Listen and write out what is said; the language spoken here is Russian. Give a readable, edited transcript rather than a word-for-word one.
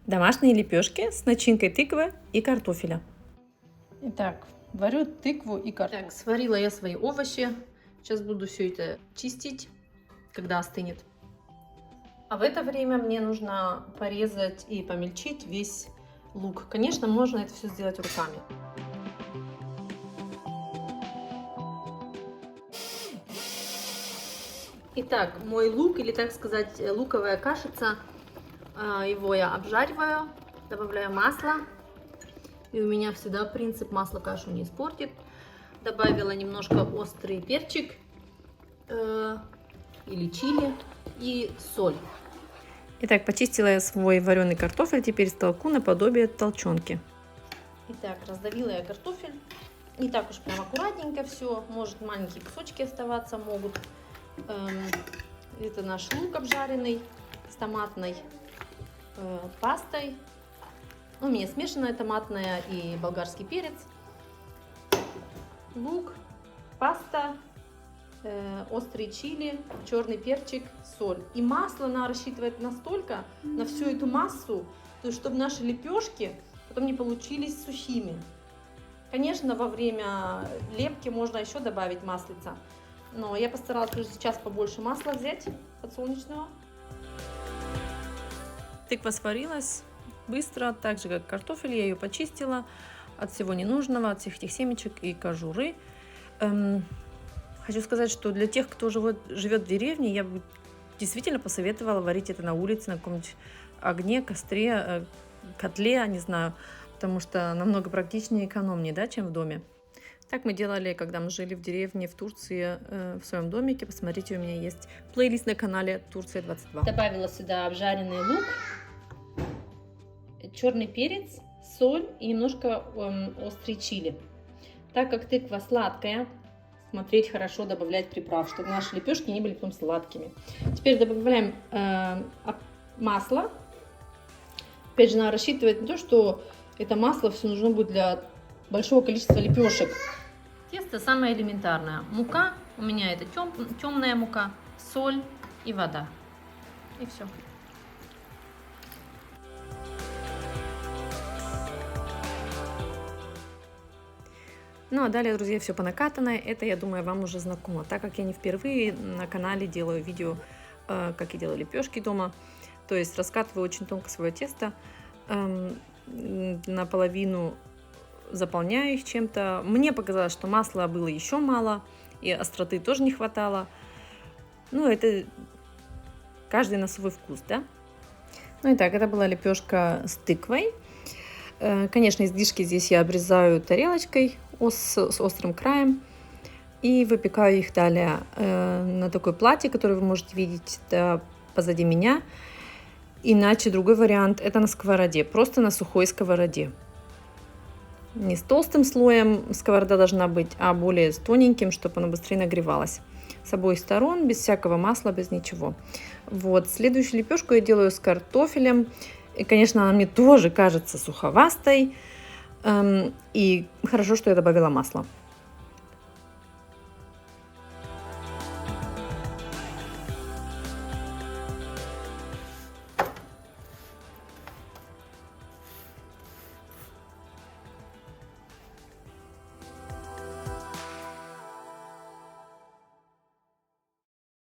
Домашние лепешки с начинкой тыквы и картофеля. Итак, варю тыкву и картофель. Так, сварила я свои овощи. Сейчас буду все это чистить, когда остынет. А в это время мне нужно порезать и помельчить весь лук. Конечно, можно это все сделать руками. Итак, мой лук, или так сказать, луковая кашица, его я обжариваю, добавляю масло. И у меня всегда принцип: масло кашу не испортит. Добавила немножко острый перчик или чили и соль. Итак, почистила я свой вареный картофель, теперь столку наподобие толченки. Итак, раздавила я картофель. Не так уж прям аккуратненько все, может маленькие кусочки оставаться могут. Это наш лук обжаренный с томатной пастой. У меня смешанная томатная и болгарский перец. Лук, паста, острый чили, черный перчик, соль. И масло надо рассчитывать настолько на всю эту массу, то есть, чтобы наши лепешки потом не получились сухими. Конечно, во время лепки можно еще добавить маслица, но я постаралась уже сейчас побольше масла взять подсолнечного. Тыква сварилась быстро, так же как картофель. Я ее почистила от всего ненужного, от всех этих семечек и кожуры. Хочу сказать, что для тех, кто живет в деревне, я бы действительно посоветовала варить это на улице, на каком-нибудь огне, костре, котле, не знаю, потому что намного практичнее и экономнее, да, чем в доме. Так мы делали, когда мы жили в деревне в Турции, в своем домике. Посмотрите, у меня есть плейлист на канале Турция 22. Добавила сюда обжаренный лук, черный перец, соль и немножко острый чили. Так как тыква сладкая, смотреть хорошо, добавлять приправ, чтобы наши лепешки не были потом сладкими. Теперь добавляем масло. Опять же, надо рассчитывать на то, что это масло все нужно будет для большого количества лепешек. Тесто самое элементарное. Мука, у меня это темная мука, соль и вода. И все. Ну а далее, друзья, все по накатанной. Это, я думаю, вам уже знакомо, так как я не впервые на канале делаю видео, как я делаю лепешки дома. То есть раскатываю очень тонко свое тесто, наполовину заполняю их чем-то. Мне показалось, что масла было еще мало, и остроты тоже не хватало. Ну, это каждый на свой вкус, да? Ну и так, это была лепешка с тыквой. Конечно, излишки здесь я обрезаю тарелочкой с острым краем и выпекаю их далее на такой плате, который вы можете видеть позади меня. Иначе другой вариант — это на сковороде, просто на сухой сковороде. Не с толстым слоем сковорода должна быть, а более с тоненьким, чтобы она быстрее нагревалась. С обоих сторон, без всякого масла, без ничего. Вот, следующую лепешку я делаю с картофелем. И, конечно, она мне тоже кажется суховастой. И хорошо, что я добавила масло.